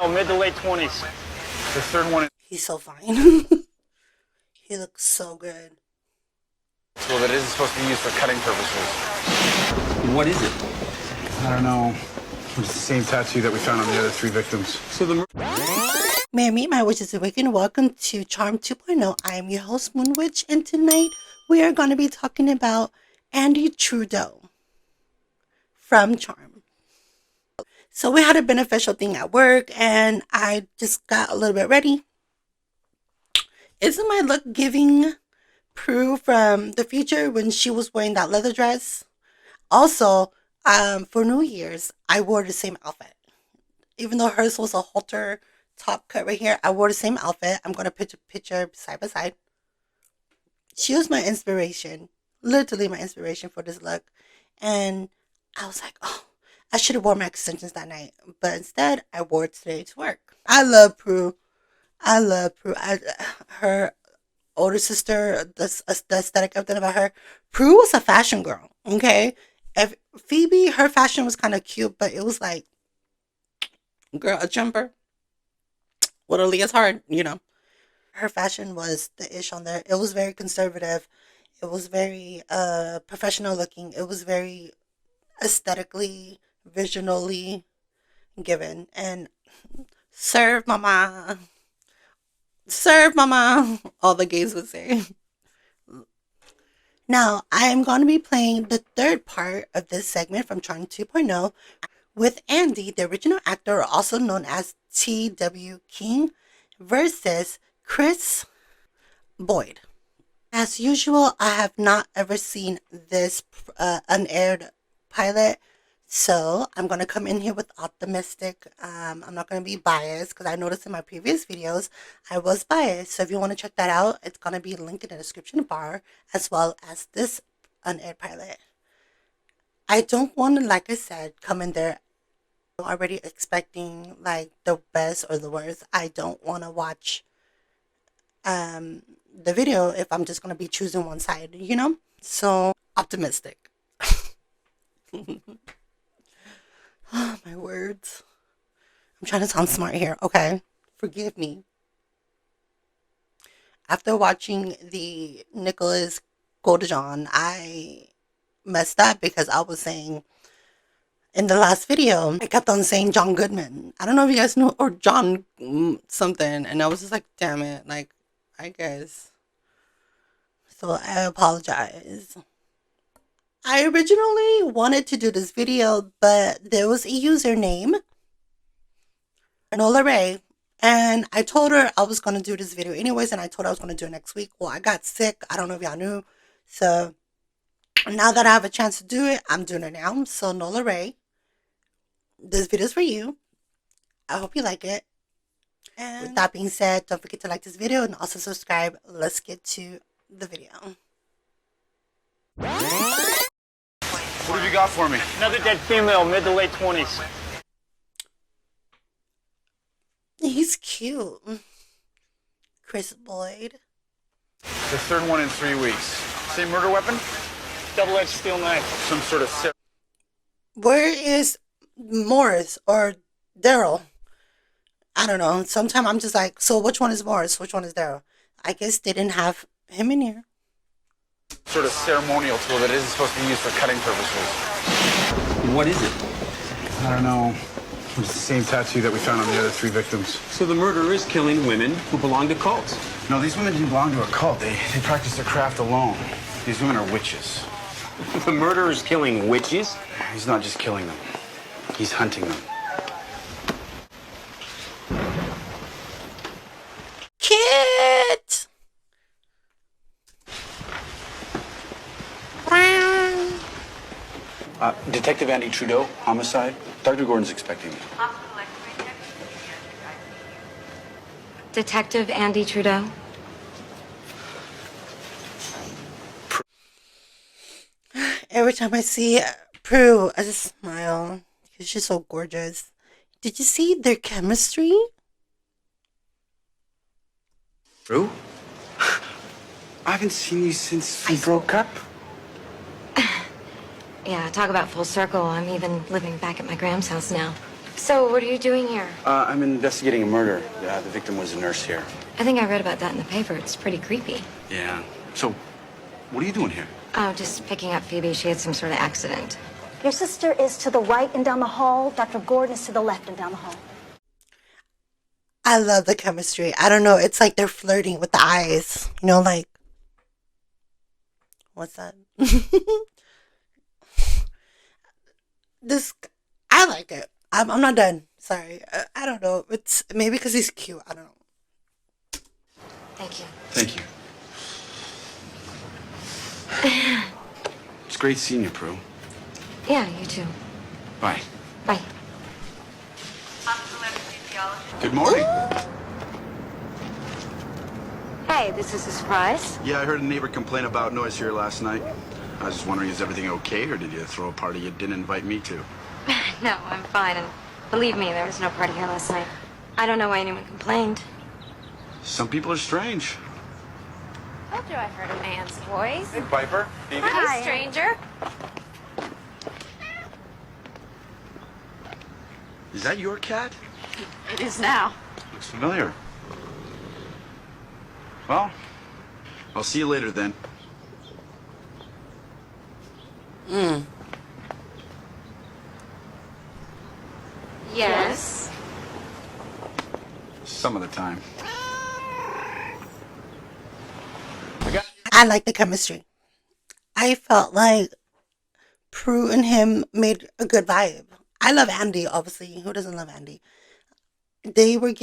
Oh, mid to late 20s. The third one. He's so fine. He looks so good. Well, that isn't supposed to be used for cutting purposes. What is it? I don't know. It's the same tattoo that we found on the other 3 victims. So the May I meet my witches awaken? Welcome to Charmed 2.0. I am your host, Moon Witch, and tonight we are going to be talking about Andy Trudeau from Charmed. So we had a beneficial thing at work, and I just got a little bit ready. Isn't my look giving Prue from the future when she was wearing that leather dress? Also, for New Year's, I wore the same outfit. Even though hers was a halter top cut right here, I wore the same outfit. I'm going to put a picture side by side. She was my inspiration, literally my inspiration for this look. And I was like, oh, I should have worn my extensions that night. But instead, I wore it today to work. I love Prue. Her older sister, the aesthetic I've done about her. Prue was a fashion girl, okay? If Phoebe, her fashion was kind of cute, but it was like, girl, a jumper with a leotard, you know. Her fashion was the ish on there. It was very conservative. It was very professional looking. It was very aesthetically, visually given. And serve mama, all the gays would say. Now, I am going to be playing the third part of this segment from Charmed 2.0 with Andy, the original actor, also known as T.W. King, versus Chris Boyd. As usual, I have not ever seen this unaired pilot, so I'm going to come in here with optimistic. I'm not going to be biased because I noticed in my previous videos I was biased. So if you want to check that out, it's going to be linked in the description bar as well as this unaired pilot. I don't want to, like I said, come in there already expecting like the best or the worst. I don't want to watch the video if I'm just going to be choosing one side, you know? So optimistic. Oh, my words. I'm trying to sound smart here, okay? Forgive me. After watching the Nicholas Godejohn, I messed up because I was saying in the last video, I kept on saying John Goodman. I don't know if you guys know, or John something, and I was just like, damn it, like, I guess. So I apologize. I originally wanted to do this video, but there was a username, Nola Ray, and I told her I was going to do this video anyways, and I told her I was going to do it next week. Well, I got sick. I don't know if y'all knew. So now that I have a chance to do it, I'm doing it now. So Nola Ray, this video is for you. I hope you like it. And with that being said, don't forget to like this video and also subscribe. Let's get to the video. What have you got for me? Another dead female, mid to late 20s. He's cute. Chris Boyd. The third one in 3 weeks. Same murder weapon? Double-edged steel knife. Some sort of... Where is Morris or Daryl? I don't know. Sometimes I'm just like, so which one is Morris? Which one is Daryl? I guess they didn't have him in here. Sort of ceremonial tool that isn't supposed to be used for cutting purposes. What is it? I don't know. It's the same tattoo that we found on the other 3 victims. So the murderer is killing women who belong to cults. No, these women didn't belong to a cult. They practice their craft alone. These women are witches. The murderer is killing witches? He's not just killing them. He's hunting them. Kit! Detective Andy Trudeau, homicide. Dr. Gordon's expecting me. Detective Andy Trudeau. Every time I see Prue, I just smile because she's so gorgeous. Did you see their chemistry? Prue? I haven't seen you since we broke up. Yeah, talk about full circle. I'm even living back at my Graham's house now. So, what are you doing here? I'm investigating a murder. The victim was a nurse here. I think I read about that in the paper. It's pretty creepy. Yeah. So, what are you doing here? Oh, just picking up Phoebe. She had some sort of accident. Your sister is to the right and down the hall. Dr. Gordon is to the left and down the hall. I love the chemistry. I don't know. It's like they're flirting with the eyes. You know, like, what's that? I like it. I'm not done. Sorry. I don't know. It's maybe because he's cute. I don't know. Thank you. Thank you. It's great seeing you, Prue. Yeah, you too. Bye. Bye. Good morning. Hey, this is a surprise. Yeah, I heard a neighbor complain about noise here last night. I was just wondering, is everything okay, or did you throw a party you didn't invite me to? No, I'm fine. And believe me, there was no party here last night. I don't know why anyone complained. Some people are strange. Told you I heard a man's voice. Hey, Piper. Phoebe. Hi, stranger. Is that your cat? It is now. Looks familiar. Well, I'll see you later then. Yes. Some of the time. I like the chemistry. I felt like Prue and him made a good vibe. I love Andy, obviously. Who doesn't love Andy? They were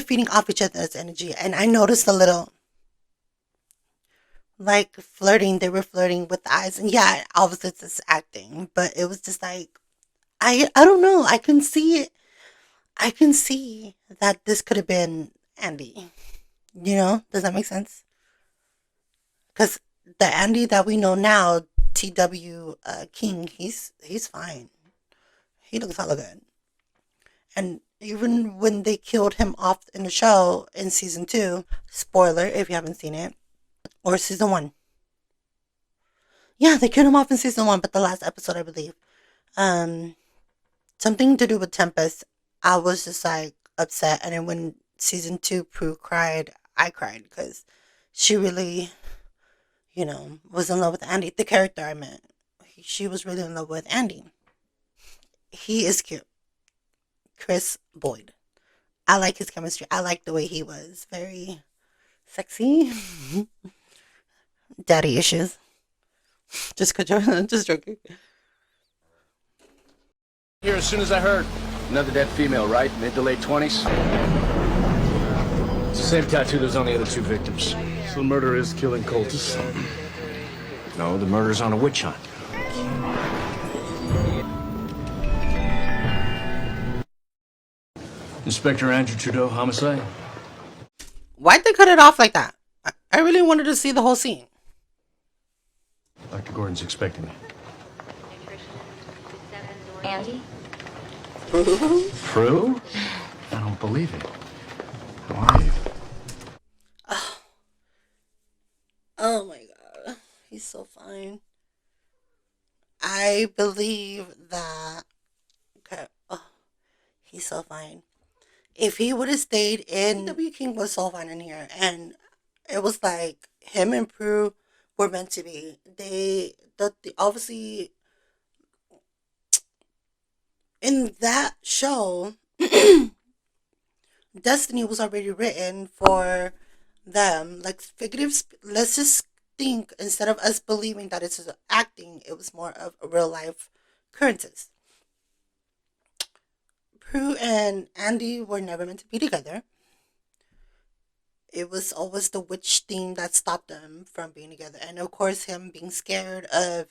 feeding off each other's energy, and I noticed a little like flirting. They were flirting with the eyes, and yeah, obviously it's just acting, but it was just like I don't know. I can see it. I can see that this could have been Andy. You know, does that make sense? Because the Andy that we know now, T.W. King, he's fine. He looks hella good. And even when they killed him off in the show in season 2, spoiler if you haven't seen it, or season 1. Yeah, they killed him off in season 1, but the last episode, I believe. Something to do with Tempest. I was just like upset. And then when season 2, Prue cried, I cried because she really, you know, was in love with Andy. The character I meant. She was really in love with Andy. He is cute. Chris Boyd. I like his chemistry. I like the way he was. Very sexy. Daddy issues. Just joking. Here as soon as I heard. Another dead female, right? Mid to late 20s? It's the same tattoo that's on the other 2 victims. So the murder is killing cultists? No, the murder's on a witch hunt. Inspector Andrew Trudeau, homicide? Why'd they cut it off like that? I really wanted to see the whole scene. Dr. Gordon's expecting me. Andy? Prue? I don't believe it. How are you? Oh my god. He's so fine. I believe that. Okay. Oh, he's so fine. If he would have stayed in, W. King was so fine in here, and it was like him and Prue were meant to be. They obviously in that show, Destiny was already written for them. Like figurative. Let's just think instead of us believing that it's acting, it was more of a real life occurrences. Prue and Andy were never meant to be together. It was always the witch thing that stopped them from being together. And of course, him being scared of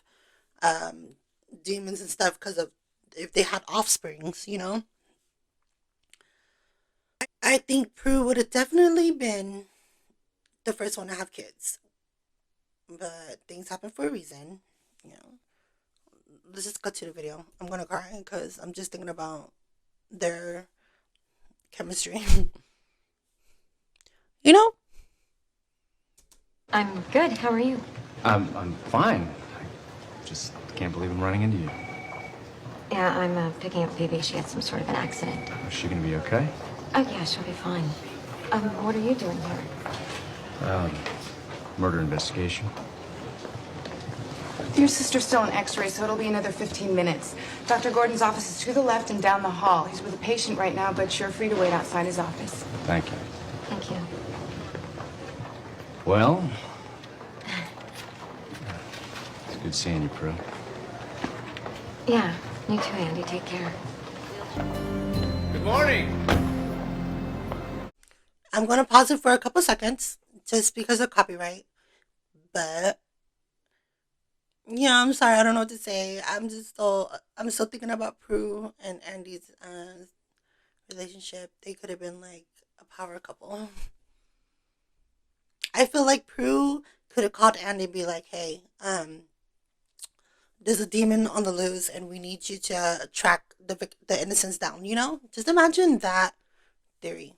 demons and stuff because of if they had offsprings, you know. I think Prue would have definitely been the first one to have kids. But things happen for a reason, you know. Let's just cut to the video. I'm going to cry because I'm just thinking about their chemistry. You know? I'm good. How are you? I'm fine. I just can't believe I'm running into you. Yeah, I'm picking up Phoebe. She had some sort of an accident. Is she gonna be okay? Oh, yeah, she'll be fine. What are you doing here? Murder investigation. Your sister's still on x-ray, so it'll be another 15 minutes. Dr. Gordon's office is to the left and down the hall. He's with a patient right now, but you're free to wait outside his office. Thank you. Thank you. Well, it's good seeing you, Prue. Yeah, you too, Andy. Take care. Good morning. I'm going to pause it for a couple seconds just because of copyright. But yeah, I'm sorry. I don't know what to say. I'm still thinking about Prue and Andy's relationship. They could have been like a power couple. I feel like Prue could have called Andy and be like, "Hey, there's a demon on the loose, and we need you to track the innocents down." You know, just imagine that theory.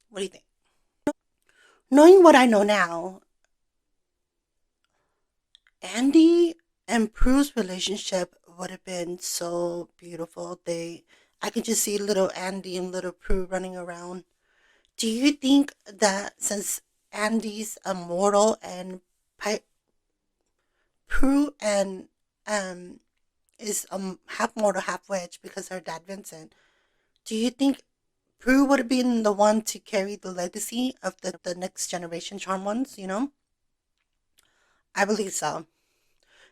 What do you think? Knowing what I know now, Andy and Prue's relationship would have been so beautiful. I could just see little Andy and little Prue running around. Do you think that since Andy's immortal and Prue and is half mortal, half witch because her dad Vincent, do you think Prue would have been the one to carry the legacy of the next generation Charmed ones? You know, I believe so.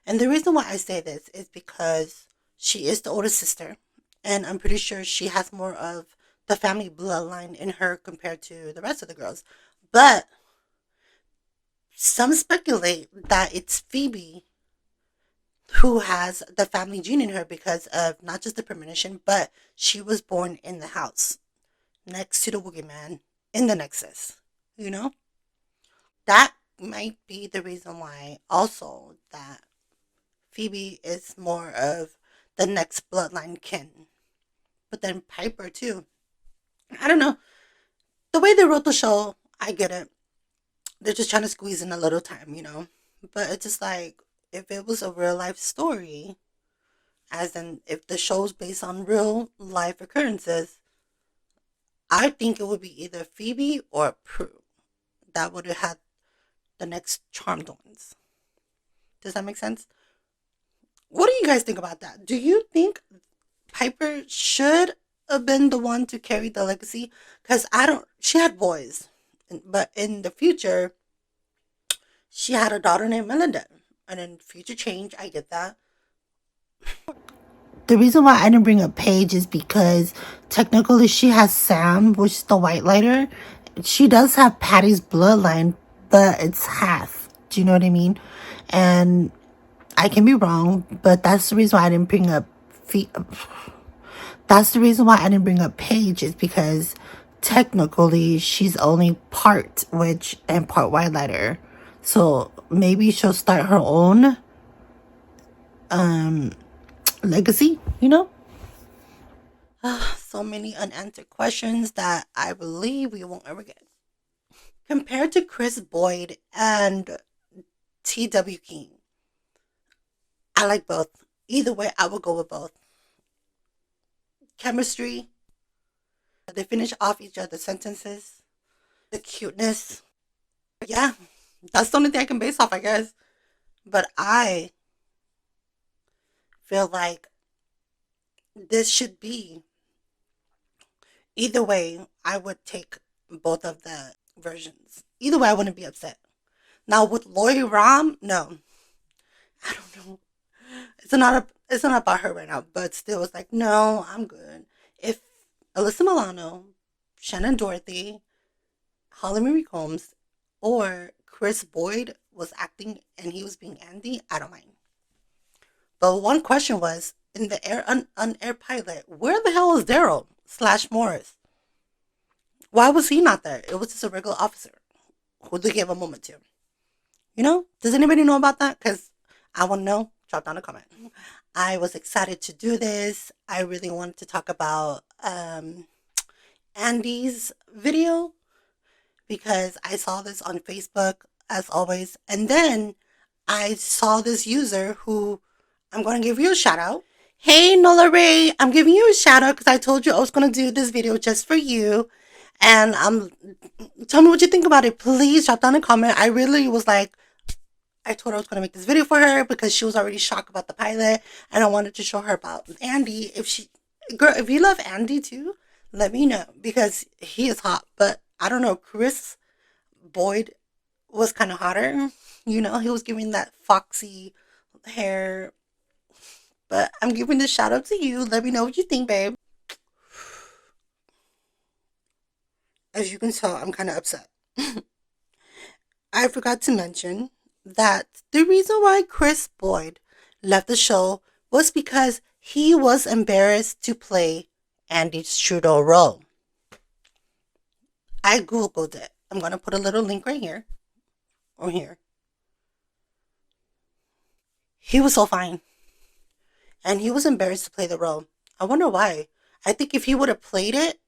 And the reason why I say this is because she is the oldest sister, and I'm pretty sure she has more of the family bloodline in her compared to the rest of the girls. But some speculate that it's Phoebe who has the family gene in her because of not just the premonition, but she was born in the house next to the boogeyman in the Nexus. You know? That might be the reason why also that Phoebe is more of the next bloodline kin. But then Piper too. I don't know. The way they wrote the show, I get it. They're just trying to squeeze in a little time, you know? But it's just like, if it was a real life story, as in if the show's based on real life occurrences, I think it would be either Phoebe or Prue that would have had the next Charmed ones. Does that make sense? What do you guys think about that? Do you think Piper should have been the one to carry the legacy? Because she had boys, but in the future, she had a daughter named Melinda. And in future change, I get that. The reason why I didn't bring up Paige is because technically she has Sam, which is the white lighter. She does have Patty's bloodline, but it's half. Do you know what I mean? And I can be wrong, but that's the reason why I didn't bring up That's the reason why I didn't bring up Paige, is because technically she's only part witch and part white lighter. So maybe she'll start her own legacy, you know? So many unanswered questions that I believe we won't ever get. Compared to Chris Boyd and T.W. King, I like both. Either way, I will go with both. Chemistry, they finish off each other's sentences, the cuteness. Yeah, that's the only thing I can base off, I guess. But I feel like this should be, either way, I would take both of the versions. Either way, I wouldn't be upset. Now with Lori Ram, no. I don't know. It's not about her right now, but still, it's like, no, I'm good. If Alyssa Milano, Shannon Dorothy, Holly Marie Combs, or Chris Boyd was acting and he was being Andy, I don't mind. But one question was, in the unaired pilot, where the hell is Daryl / Morris? Why was he not there? It was just a regular officer who they gave a moment to. You know? Does anybody know about that? Because I want to know. Drop down a comment. I was excited to do this. I really wanted to talk about Andy's video because I saw this on Facebook, as always. And then I saw this user who I'm going to give you a shout out. Hey, Nola Ray, I'm giving you a shout out because I told you I was going to do this video just for you. And tell me what you think about it. Please drop down a comment. I really was like, I told her I was going to make this video for her because she was already shocked about the pilot. And I wanted to show her about Andy. Girl, if you love Andy too, let me know because he is hot. But I don't know, Chris Boyd was kind of hotter. You know, he was giving that foxy hair. But I'm giving this shout out to you. Let me know what you think, babe. As you can tell, I'm kind of upset. I forgot to mention that the reason why Chris Boyd left the show was because he was embarrassed to play Andy Trudeau role. I Googled it. I'm going to put a little link right here. Or here. He was so fine. And he was embarrassed to play the role. I wonder why. I think if he would have played it,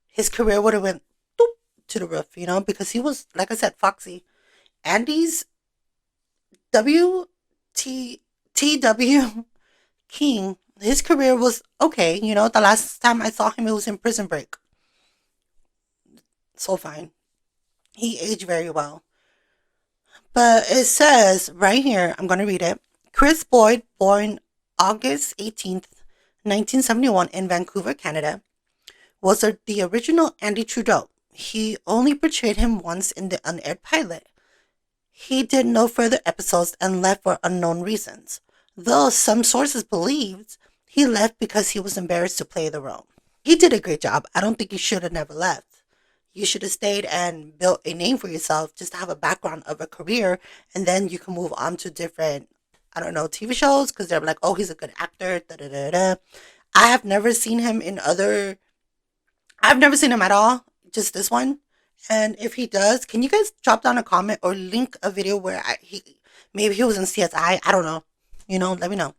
his career would have went doop, to the roof, you know, because he was, like I said, foxy. Andy's TW King, his career was okay, you know. The last time I saw him, it was in Prison Break. So fine. He aged very well. But it says right here, I'm going to read it. Chris Boyd, born August 18th, 1971 in Vancouver, Canada, was the original Andy Trudeau. He only portrayed him once in the unaired pilot. He did no further episodes and left for unknown reasons, though some sources believed he left because he was embarrassed to play the role. He did a great job. I don't think he should have never left. You should have stayed and built a name for yourself just to have a background of a career, and then you can move on to different, I don't know, TV shows, because they're like, oh, he's a good actor, da-da-da-da. I have never seen him in other... I've never seen him at all, just this one. And if he does, can you guys drop down a comment or link a video where maybe he was in CSI? I don't know. You know, let me know.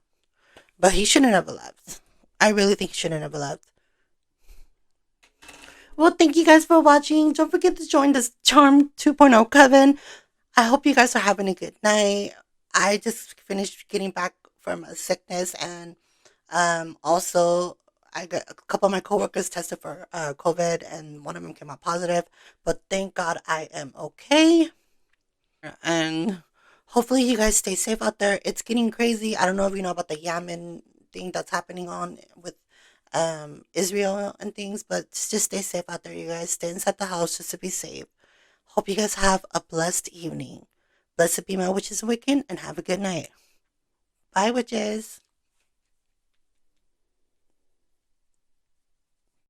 But he shouldn't have left. I really think he shouldn't have left. Well, thank you guys for watching. Don't forget to join this Charmed 2.0 coven. I hope you guys are having a good night. I just finished getting back from a sickness, and also I got a couple of my coworkers tested for COVID, and one of them came out positive. But thank God I am okay. And hopefully you guys stay safe out there. It's getting crazy. I don't know if you know about the Yemen thing that's happening on with Israel and things, but just stay safe out there, you guys. Stay inside the house just to be safe. Hope you guys have a blessed evening. Blessed be my witches and Wiccan, and have a good night. Bye, witches.